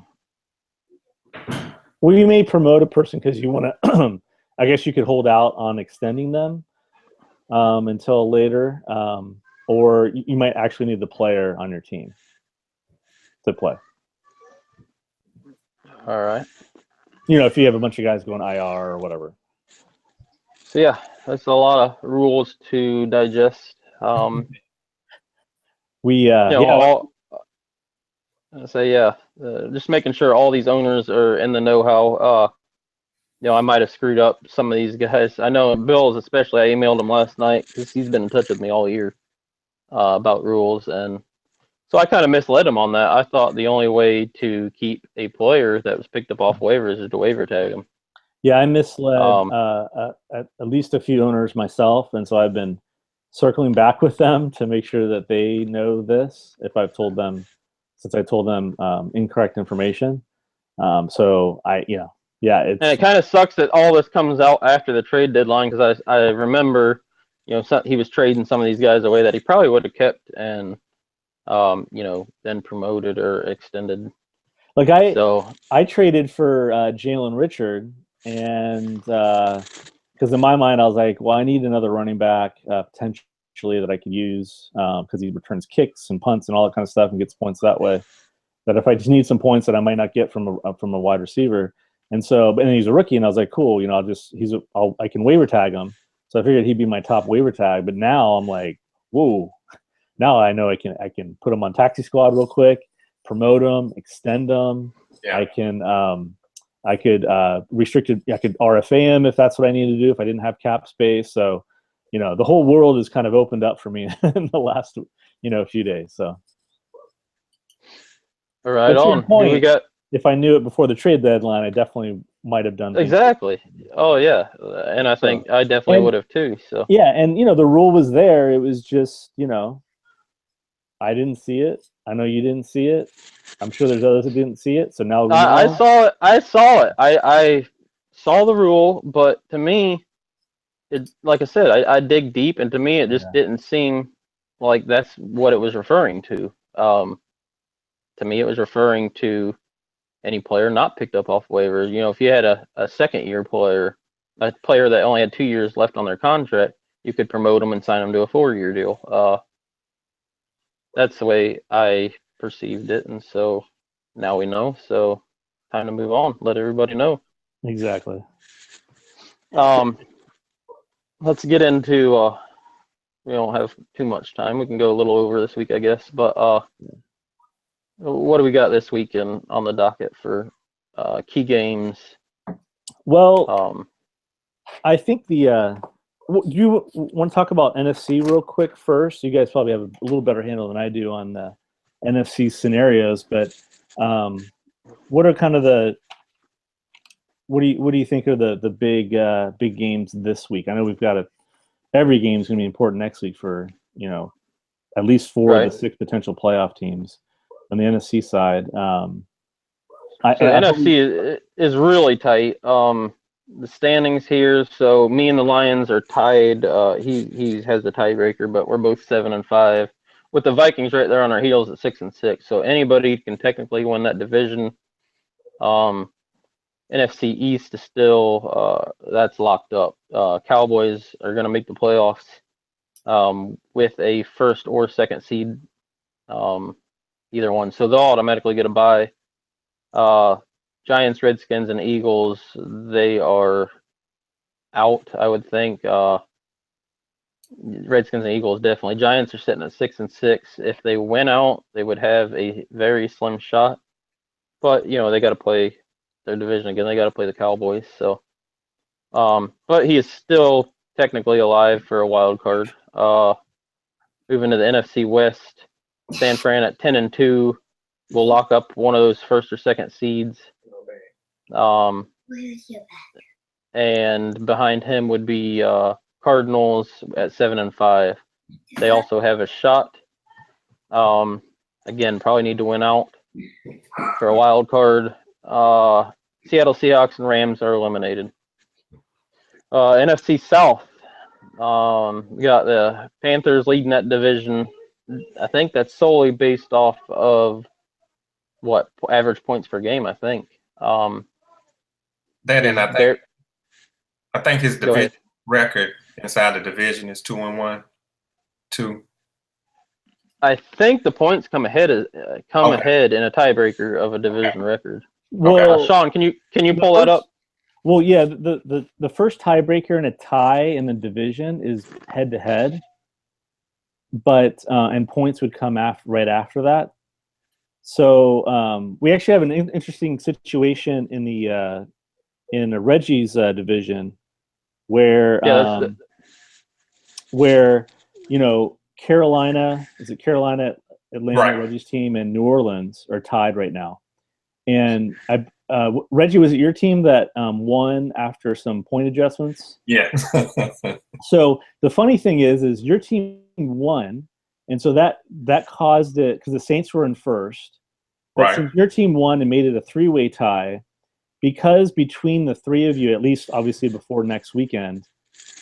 Well, you may promote a person because you want to. I guess you could hold out on extending them until later, or you might actually need the player on your team to play. All right. If you have a bunch of guys going IR or whatever. So yeah, that's a lot of rules to digest. Just making sure all these owners are in the know-how. I might have screwed up some of these guys. I know Bill's especially. I emailed him last night because he's been in touch with me all year about rules, and so I kind of misled him on that. I thought the only way to keep a player that was picked up off waivers is to waiver tag him. Yeah, I misled at least a few owners myself, and so I've been circling back with them to make sure that they know this if I've told them, since I told them incorrect information. So and it kind of sucks that all this comes out after the trade deadline, because I remember, he was trading some of these guys away that he probably would have kept and, then promoted or extended. Like I traded for Jalen Richard, and because in my mind I was like, well, I need another running back potentially that I could use because he returns kicks and punts and all that kind of stuff and gets points that way. that if I just need some points that I might not get from a wide receiver. And so, and he's a rookie, and I was like, cool, I can waiver tag him. So I figured he'd be my top waiver tag. But now I'm like, whoa, now I know I can put him on taxi squad real quick, promote him, extend him. Yeah. I could RFA him if that's what I need to do if I didn't have cap space. So, the whole world has kind of opened up for me in the last, few days. So, Right on. Point, we got? If I knew it before the trade deadline, I definitely might have done exactly. Oh yeah, and I think I definitely would have too. So yeah, and the rule was there. It was just I didn't see it. I know you didn't see it. I'm sure there's others that didn't see it. So now I saw it. I saw the rule, but to me, it, like I said, I dig deep, and to me, it just didn't seem like that's what it was referring to. To me, it was referring to any player not picked up off waivers. If you had a second-year player, a player that only had 2 years left on their contract, you could promote them and sign them to a 4-year deal. That's the way I perceived it, and so now we know. So time to move on. Let everybody know. Exactly. Let's get into. We don't have too much time. We can go a little over this week, I guess. But what do we got this weekend on the docket for key games? Well, I think do you want to talk about NFC real quick first? You guys probably have a little better handle than I do on the NFC scenarios, but what are kind of what do you think are the big games this week? I know we've got every game is going to be important next week for at least 4 of the 6 potential playoff teams on the NFC side. NFC is really tight. The standings here, so me and the Lions are tied. He has the tiebreaker, but we're both 7-5, with the Vikings right there on our heels at 6-6. So anybody can technically win that division. NFC East is still that's locked up. Cowboys are going to make the playoffs with a first or second seed, either one. So they'll automatically get a bye. Giants, Redskins, and Eagles, they are out, I would think. Redskins and Eagles definitely. Giants are sitting at 6-6. If they win out, they would have a very slim shot. But they got to play their division again. They got to play the Cowboys. So, but he is still technically alive for a wild card. Moving to the NFC West, San Fran at 10-2 will lock up one of those first or second seeds. And behind him would be Cardinals at 7-5. They also have a shot. Again, probably need to win out for a wild card. Seattle Seahawks and Rams are eliminated. NFC South, we got the Panthers leading that division. I think that's solely based off of what average points per game. I think. I think his division record inside the division is 2-1. 2. I think the points come ahead in a tiebreaker of a division record. Well, Sean, can you pull that up? Well, yeah, the first tiebreaker in a tie in the division is head to head, but and points would come right after that. So we actually have an interesting situation in the Reggie's division where Carolina, Atlanta, Reggie's team, and New Orleans are tied right now. And Reggie, was it your team that won after some point adjustments? Yeah. So the funny thing is your team won, and so that caused it because the Saints were in first. But since your team won and made it a 3-way tie, because between the 3 of you, at least obviously before next weekend,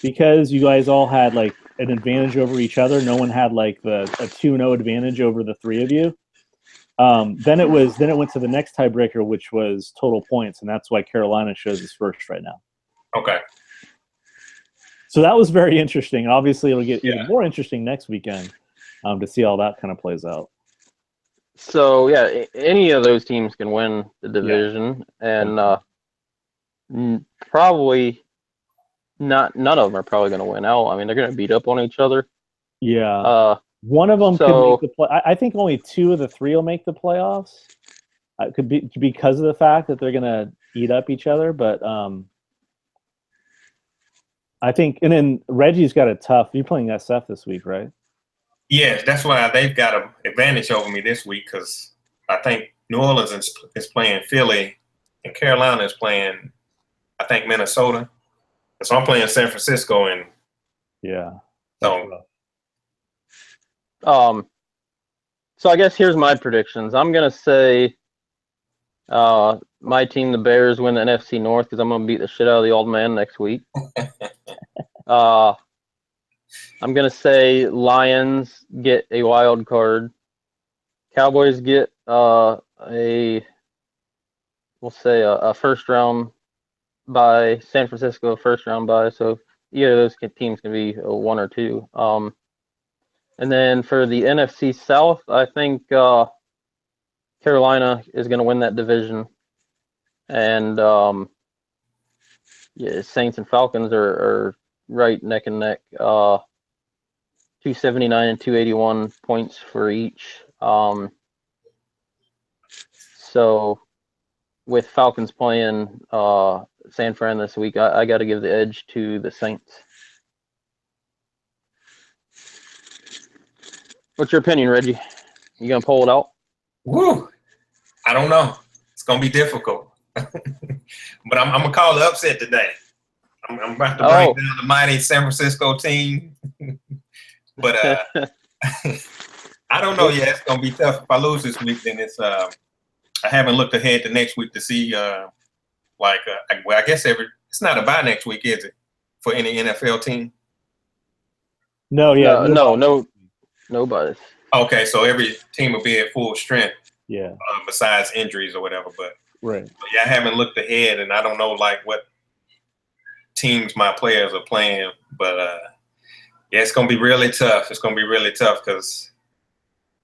because you guys all had like an advantage over each other, no one had like a 2-0 advantage over the 3 of you. Then it went to the next tiebreaker, which was total points, and that's why Carolina shows us first right now. Okay. So that was very interesting. Obviously, it'll get even more interesting next weekend to see how that kind of plays out. So yeah, any of those teams can win the division, and probably not. None of them are probably going to win out. I mean, they're going to beat up on each other. Yeah. One of them could make So the play. I think only two of the three will make the playoffs. It could be because of the fact that they're going to eat up each other. But I think, and then Reggie's got a tough. You're playing SF this week, right? Yes, that's why they've got an advantage over me this week because I think New Orleans is playing Philly and Carolina is playing, I think, Minnesota. And so I'm playing San Francisco, and Yeah. so So I guess here's my predictions. I'm going to say my team, the Bears, win the NFC North because I'm going to beat the shit out of the old man next week. I'm going to say Lions get a wild card. Cowboys get we'll say a first round bye. San Francisco first round bye. So either of those teams can be a 1 or 2. And then for the NFC South, I think Carolina is going to win that division. And Saints and Falcons are right neck and neck. 279 and 281 points for each. So with Falcons playing San Fran this week, I got to give the edge to the Saints. What's your opinion, Reggie? You gonna pull it out? woo, I don't know. It's gonna be difficult, but I'm gonna call the upset today. I'm about to bring down the mighty San Francisco team, but I don't know yet. It's gonna be tough. If I lose this week, then it's I haven't looked ahead to next week to see well, I guess it's not a bye next week, is it, for any NFL team? No, yeah, Nobody. Okay, so every team will be at full strength. Yeah. Besides injuries or whatever, but Right. yeah, I haven't looked ahead, and I don't know what teams my players are playing. But yeah, it's gonna be really tough. It's gonna be really tough because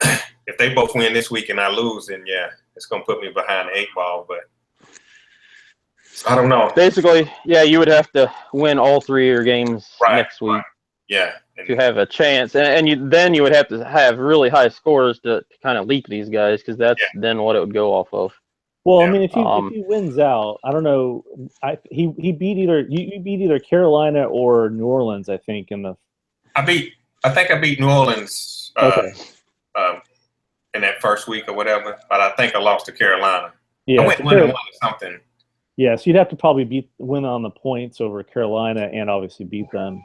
if they both win this week and I lose, then yeah, it's gonna put me behind the 8 ball. But I don't know. Basically, yeah, you would have to win all 3 of your games next week. Right. Yeah. To have a chance, and you would have to have really high scores to kind of leap these guys because that's then what it would go off of. Well, I mean, if he wins out, I don't know. He beat you beat either Carolina or New Orleans, I think. I think I beat New Orleans in that first week or whatever, but I think I lost to Carolina. Yeah, I went 1-1 or something. Yeah, so you'd have to probably win on the points over Carolina and obviously beat them.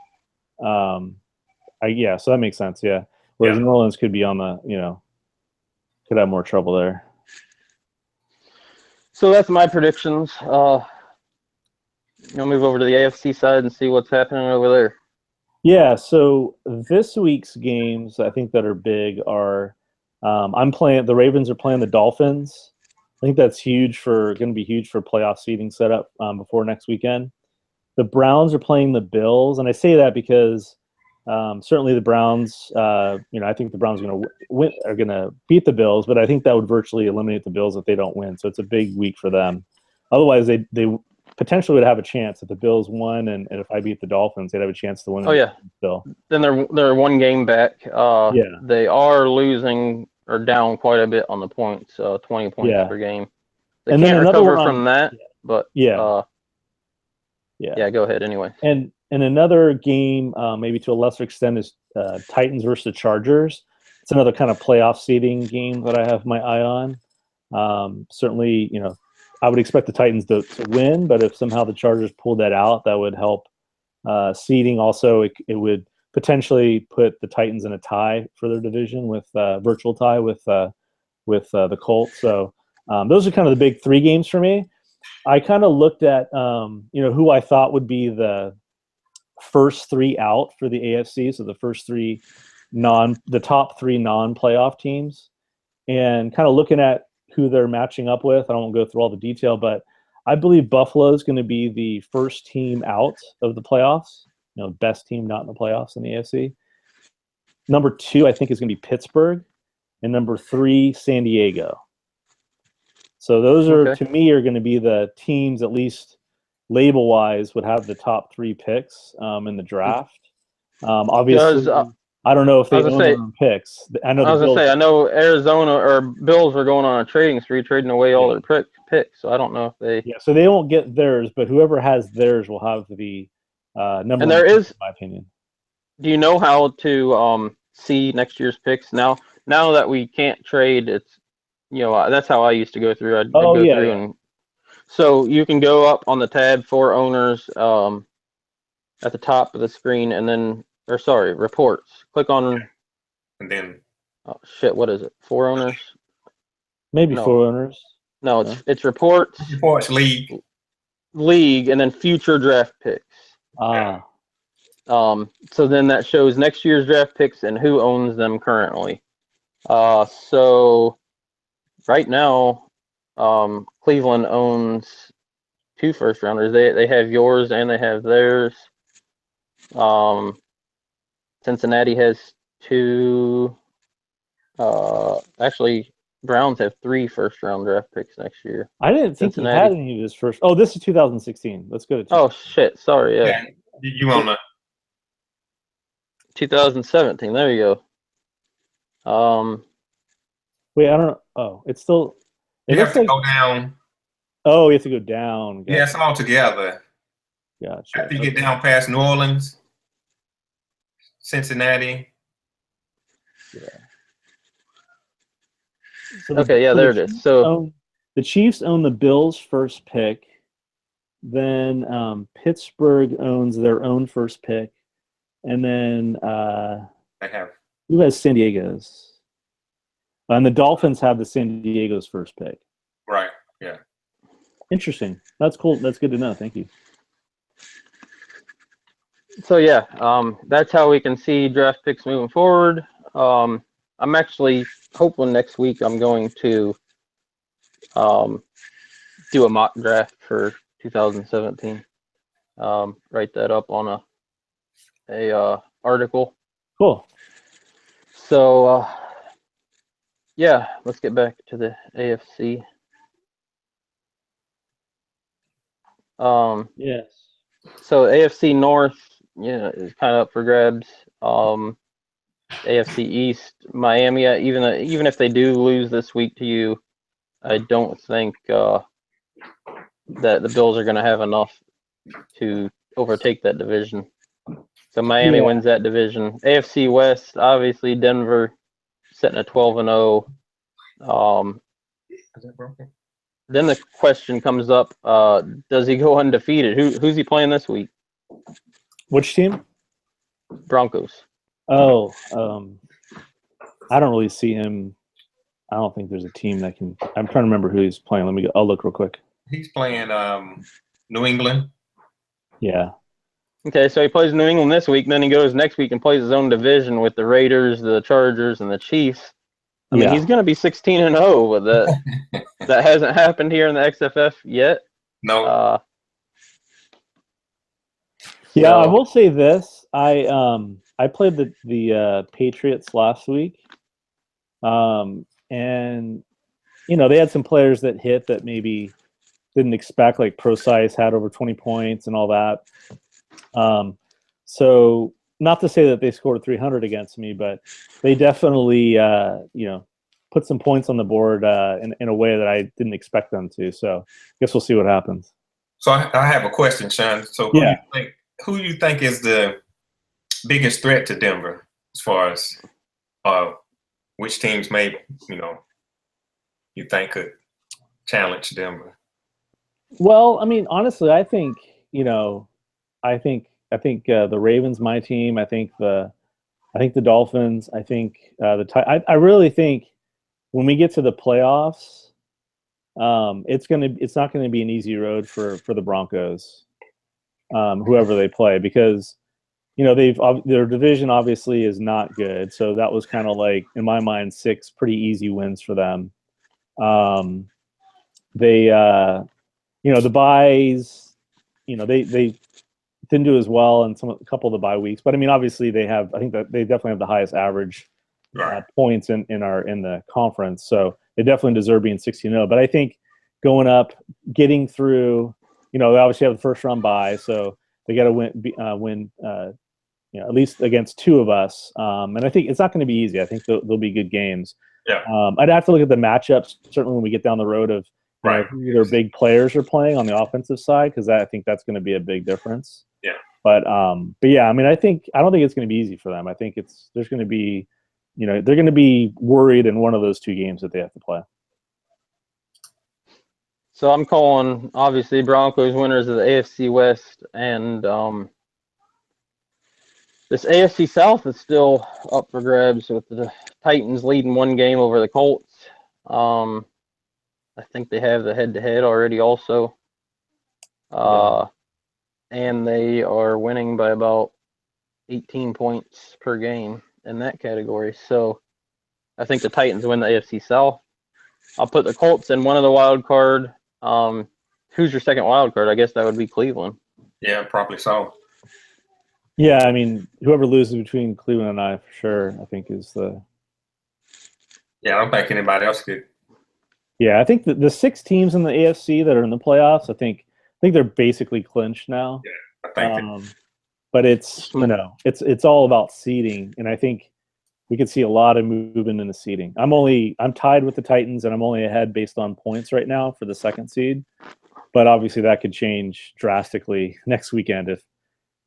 Yeah, so that makes sense. Yeah, whereas New Orleans could be on the could have more trouble there. So that's my predictions. I'll move over to the AFC side and see what's happening over there. Yeah, so this week's games I think that are big are the Ravens are playing the Dolphins. I think that's going to be huge for playoff seeding setup before next weekend. The Browns are playing the Bills, and I say that because certainly the Browns, I think the Browns are going to beat the Bills, but I think that would virtually eliminate the Bills if they don't win. So it's a big week for them. Otherwise, they potentially would have a chance if the Bills won, and if I beat the Dolphins, they'd have a chance to win. Oh yeah, still. Then they're 1 game back. They are losing or down quite a bit on the points, 20 points per game. They can't recover from that, but go ahead anyway. And another game, maybe to a lesser extent, is Titans versus the Chargers. It's another kind of playoff seeding game that I have my eye on. Certainly, I would expect the Titans to win, but if somehow the Chargers pulled that out, that would help seeding. Also, it would potentially put the Titans in a tie for their division with virtual tie with the Colts. So those are kind of the big 3 games for me. I kind of looked at who I thought would be the first 3 out for the AFC, so the first 3 the top 3 non-playoff teams, and kind of looking at who they're matching up with. I don't want to go through all the detail, but I believe Buffalo is going to be the first team out of the playoffs. Best team not in the playoffs in the AFC. Number 2, I think, is going to be Pittsburgh. and number 3, San Diego. So those are, Okay. to me, are going to be the teams, at least label-wise, would have the top 3 picks in the draft. Obviously, I don't know if they own their own picks. I know the Bills. I know Arizona or Bills are going on a trading spree, trading away all their picks. So I don't know if they. Yeah, so they won't get theirs, but whoever has theirs will have the number. And one there pick, is, in my opinion. Do you know how to see next year's picks now? Now that we can't trade, it's that's how I used to go through. I'd go through and so you can go up on the tab for owners at the top of the screen, and then reports. Click on, and then what is it? For owners? Maybe for owners. No, it's reports. Reports league, and then future draft picks. So then that shows next year's draft picks and who owns them currently. So right now, Cleveland owns 2 first rounders. They have yours and they have theirs. Cincinnati has 2. Actually, Browns have 3 first round draft picks next year. I didn't think he had any of his first. Oh, this is 2016. Let's go to. Oh shit! Sorry. Yeah. You on the 2017. There you go. Wait, I don't know. Oh, it's still. You have to go down. Oh, you have to go down. Yeah, it's all together. Gotcha. After you get down past New Orleans, Cincinnati. Yeah. So there it is. So the Chiefs own the Bills' first pick. Then Pittsburgh owns their own first pick. And then who has San Diego's? And the Dolphins have the San Diego's first pick. Right. Yeah. Interesting. That's cool. That's good to know. Thank you. So that's how we can see draft picks moving forward. I'm actually hoping next week I'm going to do a mock draft for 2017. Write that up on a article. Cool. So let's get back to the AFC. Yes. So AFC North, is kind of up for grabs. AFC East, Miami. Even if they do lose this week to you, I don't think that the Bills are going to have enough to overtake that division. So Miami wins that division. AFC West, obviously Denver setting a 12-0. Then the question comes up: does he go undefeated? Who's he playing this week? Which team? Broncos. Oh, I don't really see him. I don't think there's a team that can. I'm trying to remember who he's playing. I'll look real quick. He's playing New England. Yeah. Okay, so he plays New England this week. Then he goes next week and plays his own division with the Raiders, the Chargers, and the Chiefs. I mean, he's going to be 16-0, but that hasn't happened here in the XFF yet. No. I will say this. I played the Patriots last week, and they had some players that hit that maybe didn't expect, like Procise had over 20 points and all that. So not to say that they scored 300 against me, but they definitely put some points on the board in a way that I didn't expect them to. So I guess we'll see what happens. So I have a question, Sean. So who do you think is the biggest threat to Denver as far as which teams you think could challenge Denver? Well, I mean, honestly, I think the Ravens, my team. I think the Dolphins. I think I really think when we get to the playoffs, it's not gonna be an easy road for the Broncos, whoever they play, because their division obviously is not good. So that was kind of like, in my mind, 6 pretty easy wins for them. The buys, they didn't do as well in a couple of the bye weeks, but I mean, obviously I think that they definitely have the highest average Right. points in the conference. So they definitely deserve being 16-0. But I think going up, getting through, they obviously have the first round bye, so they got to win at least against two of us. And I think it's not going to be easy. I think there'll be good games. Yeah. I'd have to look at the matchups, certainly when we get down the road of Right. who their big players are playing on the offensive side, because I think that's going to be a big difference. Yeah. But yeah, I mean, I don't think it's going to be easy for them. I think there's going to be, they're going to be worried in one of those two games that they have to play. So I'm calling, obviously, Broncos winners of the AFC West, and this AFC South is still up for grabs with the Titans leading one game over the Colts. I think they have the head-to-head already also. And they are winning by about 18 points per game in that category. So I think the Titans win the AFC South. I'll put the Colts in one of the wild card. Who's your second wild card? I guess that would be Cleveland. Yeah, probably so. Yeah, I mean, whoever loses between Cleveland and I, for sure, I think is the. Yeah, I don't think anybody else could. Yeah, I think the 6 teams in the AFC that are in the playoffs, I think they're basically clinched now. Yeah, I think. But it's it's all about seeding, and I think we could see a lot of movement in the seeding. I'm tied with the Titans, and I'm only ahead based on points right now for the second seed. But obviously, that could change drastically next weekend if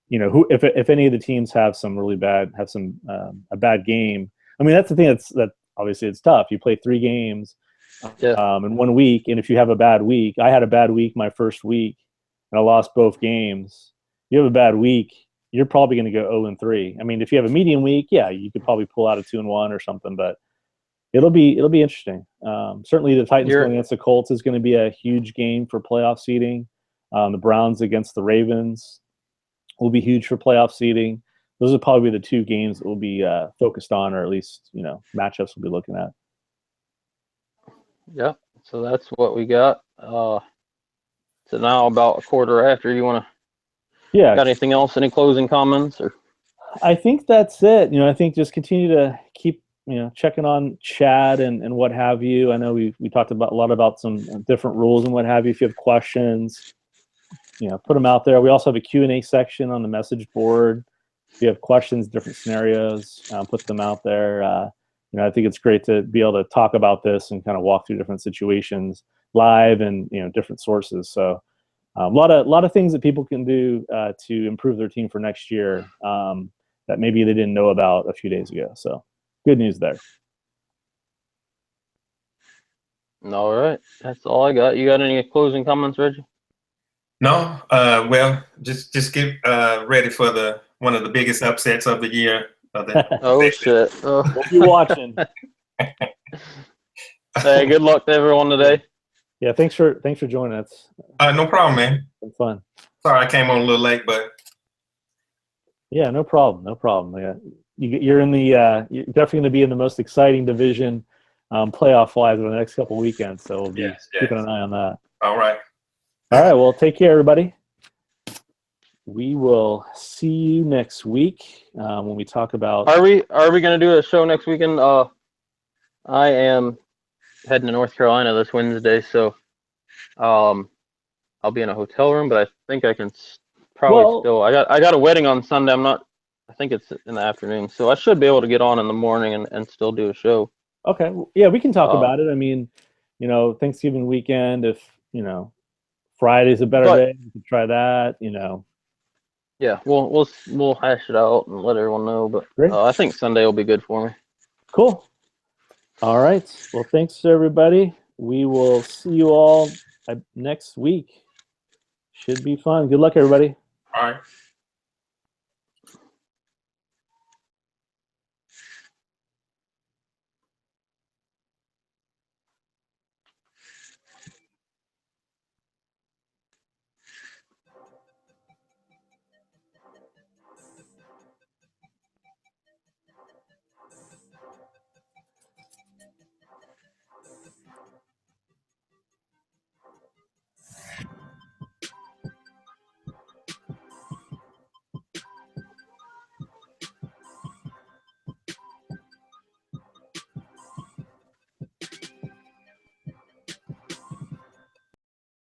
if any of the teams have a bad game. I mean, that's the thing that obviously it's tough. You play 3 games in 1 week, and if you have a bad week, I had a bad week my first week, and I lost both games. You have a bad week, you're probably going to go 0-3. I mean, if you have a medium week, yeah, you could probably pull out a 2-1 or something, but it'll be interesting. Certainly, the Titans going against the Colts is going to be a huge game for playoff seeding. The Browns against the Ravens will be huge for playoff seeding. Those will probably be the 2 games that we'll be focused on, or at least matchups we'll be looking at. Yeah, so that's what we got. So now about a quarter after, you want to? Yeah. Got anything else? Any closing comments? Or I think that's it. I think just continue to keep checking on Chad and what have you. I know we talked a lot about some different rules and what have you. If you have questions, put them out there. We also have a Q&A section on the message board. If you have questions, different scenarios, put them out there. I think it's great to be able to talk about this and kind of walk through different situations live and different sources. So a lot of things that people can do to improve their team for next year that maybe they didn't know about a few days ago. So good news there. All right, that's all I got. You got any closing comments, Reggie? No. Well, just get ready for one of the biggest upsets of the year. Oh shit! Oh. We'll be watching. Hey, good luck to everyone today. Yeah, thanks for joining us. No problem, man. It's been fun. Sorry I came on a little late, but yeah, no problem. Yeah, you're in the you're definitely going to be in the most exciting division playoff wise over the next couple weekends. So we'll be keeping an eye on that. All right. Well, take care, everybody. We will see you next week when we talk about. Are we going to do a show next weekend? I am heading to North Carolina this Wednesday, so I'll be in a hotel room, but I think I can probably still. I got a wedding on Sunday. I think it's in the afternoon, so I should be able to get on in the morning and still do a show. Okay. Yeah, we can talk about it. I mean, Thanksgiving weekend. If Friday's a better day, we can try that. Yeah, we'll hash it out and let everyone know. But I think Sunday will be good for me. Cool. All right. Well, thanks everybody. We will see you all next week. Should be fun. Good luck, everybody. All right.